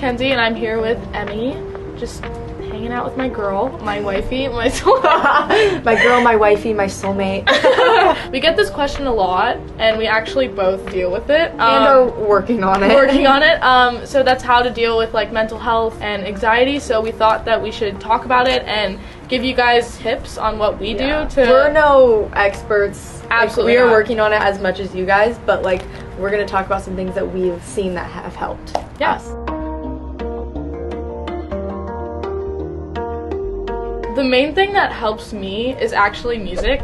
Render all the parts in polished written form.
Mackenzie, and I'm here with Emmy, just hanging out with my girl, my wifey, my my girl, my wifey, my soulmate. We get this question a lot, and we actually both deal with it. And are working on it. So that's how to deal with like mental health and anxiety. So we thought that we should talk about it and give you guys tips on what we do to... We're no experts. Absolutely we are not. working on it as much as you guys, but like we're going to talk about some things that we've seen that have helped Yes. us. The main thing that helps me is actually music.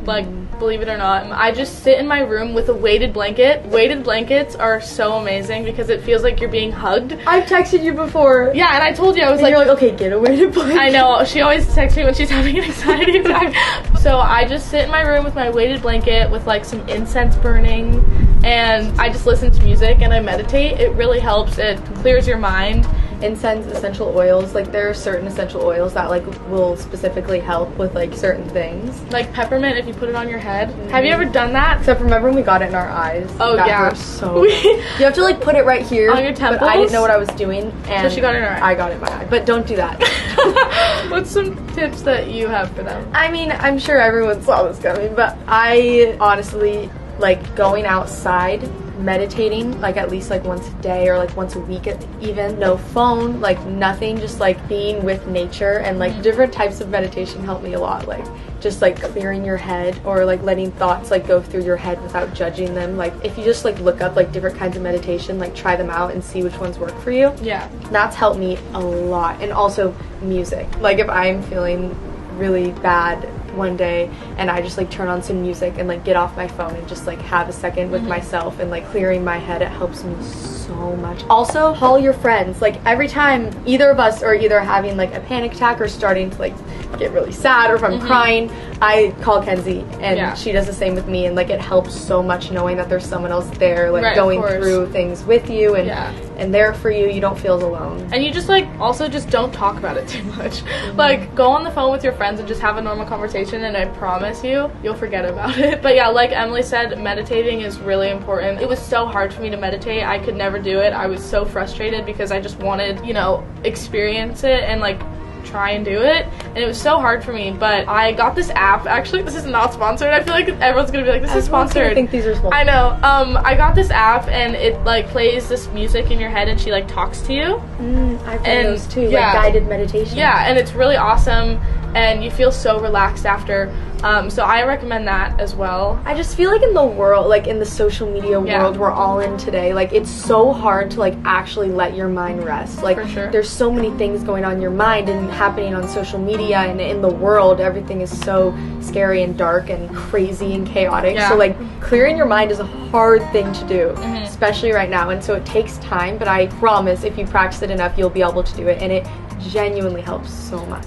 Like, believe it or not, I just sit in my room with a weighted blanket. Weighted blankets are so amazing because it feels like you're being hugged. I've texted you before. Yeah, and I told you, I was and like... you're like, okay, get a weighted blanket. I know, she always texts me when she's having an anxiety attack. So I just sit in my room with my weighted blanket with like some incense burning, and I just listen to music and I meditate. It really helps. It clears your mind. Incense, essential oils, like there are certain essential oils that like will specifically help with like certain things. Like peppermint, if you put it on your head. Have you ever done that? Except remember when we got it in our eyes? Oh, that yeah. hurt so bad. You have to like put it right here on your temples. But I didn't know what I was doing, and so she got it in her eye. I got it in my eye. But don't do that. What's some tips that you have for them? I mean, I'm sure everyone saw this coming, but I honestly like going outside, meditating like at least like once a day or like once a week even. No phone, like nothing, just like being with nature. And like different types of meditation help me a lot, like just like clearing your head or like letting thoughts like go through your head without judging them. Like if you just like look up like different kinds of meditation, like try them out and see which ones work for you. Yeah, that's helped me a lot. And also music, like if I'm feeling really bad one day and I just like turn on some music and like get off my phone and just like have a second with myself and like clearing my head, it helps me so much. Also, call your friends. Like every time either of us are either having like a panic attack or starting to like get really sad, or if I'm crying, I call Kenzie and she does the same with me, and like it helps so much knowing that there's someone else there like going through things with you and there for you. You don't feel alone. And you just like also just don't talk about it too much. Like go on the phone with your friends and just have a normal conversation, and I promise you'll forget about it. But yeah, like Emily said, meditating is really important. It was so hard for me to meditate. I could never do it. I was so frustrated because I just wanted, you know, experience it and like try and do it, and it was so hard for me. But I got this app. Actually, this is not sponsored. I feel like everyone's gonna be like, this is sponsored. I think these are sponsored. I know. I got this app, and it like plays this music in your head, and she like talks to you. I've heard those too, like guided meditation. Yeah, and it's really awesome, and you feel so relaxed after. So I recommend that as well. I just feel like in the world, like in the social media world we're all in today, like it's so hard to like actually let your mind rest. Like there's so many things going on in your mind and happening on social media and in the world. Everything is so scary and dark and crazy and chaotic. So like clearing your mind is a hard thing to do, especially right now. And so it takes time, but I promise if you practice it enough, you'll be able to do it. And it genuinely helps so much.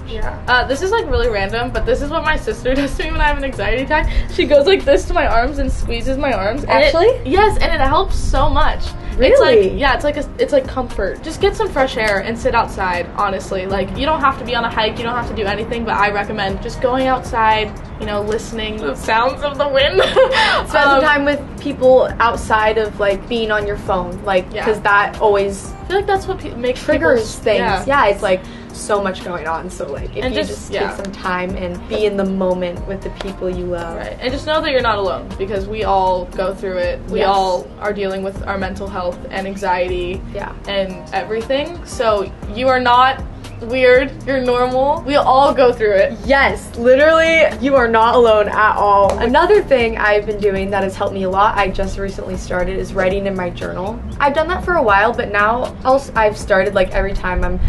This is like really random, but this is what my sister does to me when I have an anxiety attack. She goes like this to my arms and squeezes my arms. Actually? Yes, and it helps so much. Really? It's like comfort. Just get some fresh air and sit outside, honestly. Like you don't have to be on a hike, you don't have to do anything, but I recommend just going outside, you know, listening to the sounds of the wind. Spend some time with people outside of like being on your phone, like because that always, I feel like that's what makes triggers things. Yeah, it's like so much going on. So like if you just take some time and be in the moment with the people you love. Right. And just know that you're not alone, because we all go through it. We all are dealing with our mental health and anxiety and everything. So you are not weird. You're normal. We all go through it. Yes, literally, you are not alone at all. Another thing I've been doing that has helped me a lot, I just recently started, is writing in my journal. I've done that for a while, but now I've started like every time I'm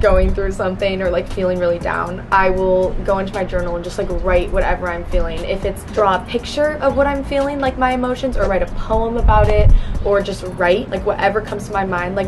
going through something or like feeling really down, I will go into my journal and just like write whatever I'm feeling. If it's draw a picture of what I'm feeling, like my emotions, or write a poem about it, or just write like whatever comes to my mind. Like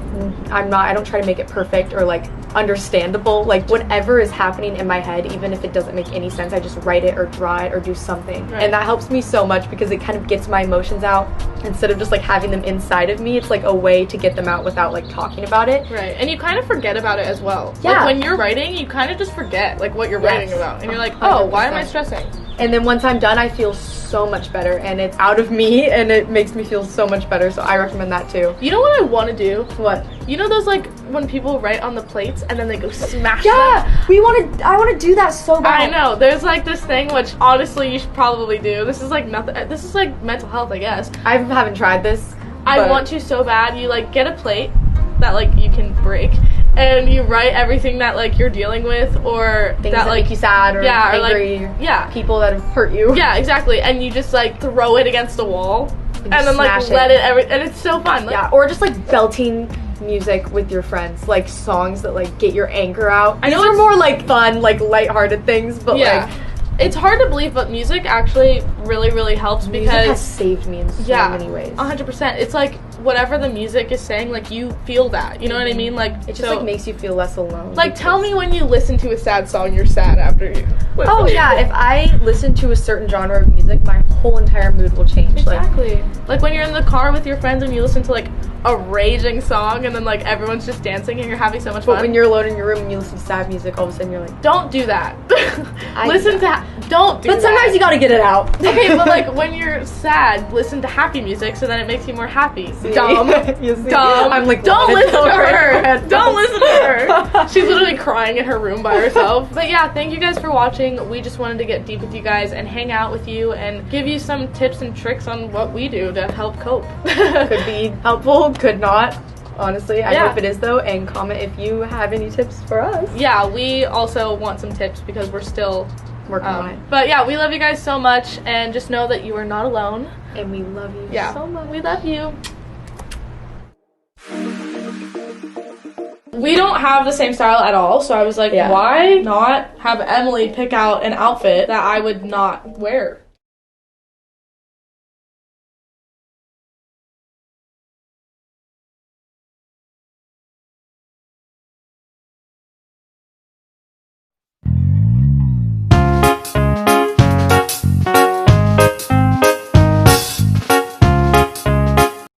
I don't try to make it perfect or like understandable. Like whatever is happening in my head, even if it doesn't make any sense, I just write it or draw it or do something. And that helps me so much because it kind of gets my emotions out instead of just like having them inside of me. It's like a way to get them out without like talking about it. Right. And you kind of forget about it as well. Yeah. Like when you're writing, you kind of just forget like what you're writing about, and you're like, oh, 100%. Why am I stressing? And then once I'm done, I feel so much better, and it's out of me, and it makes me feel so much better. So I recommend that too. You know what I want to do? What? You know those like when people write on the plates and then they go smash Yeah, them? I want to do that so bad. I know. There's like this thing which honestly you should probably do. This is like nothing. This is like mental health, I guess. I haven't tried this. I want to so bad. You like get a plate that like you can break, and you write everything that like you're dealing with, or things that like make you sad or angry. Or, like, yeah, people that have hurt you. Yeah, exactly. And you just like throw it against the wall, and then like let it and it's so fun. Like, yeah, or just like belting music with your friends, like songs that like get your anger out. I know they're more like fun, like lighthearted things, but like it's hard to believe, but music actually really helps because music has saved me in so many ways. 100%. It's like whatever the music is saying, like you feel that. You know what I mean? Like it just like makes you feel less alone. Like tell me when you listen to a sad song, you're sad after you. Oh yeah, if I listen to a certain genre of music, my whole entire mood will change. Exactly. Like when you're in the car with your friends and you listen to like a raging song and then like everyone's just dancing and you're having so much fun. But when you're alone in your room and you listen to sad music, all of a sudden you're like, don't do that. Don't do that. But sometimes you gotta get it out. Okay, but like when you're sad, listen to happy music so then it makes you more happy. See? Dumb. Dumb. I'm like, don't listen to her. Don't listen to her. She's literally crying in her room by herself. But yeah, thank you guys for watching. We just wanted to get deep with you guys and hang out with you and give you some tips and tricks on what we do to help cope. Could be helpful, could not. Honestly, I hope it is though, and comment if you have any tips for us. Yeah, we also want some tips because we're still working on it. But yeah, we love you guys so much, and just know that you are not alone. And we love you so much. We love you. We don't have the same style at all, so I was like, why not have Emily pick out an outfit that I would not wear?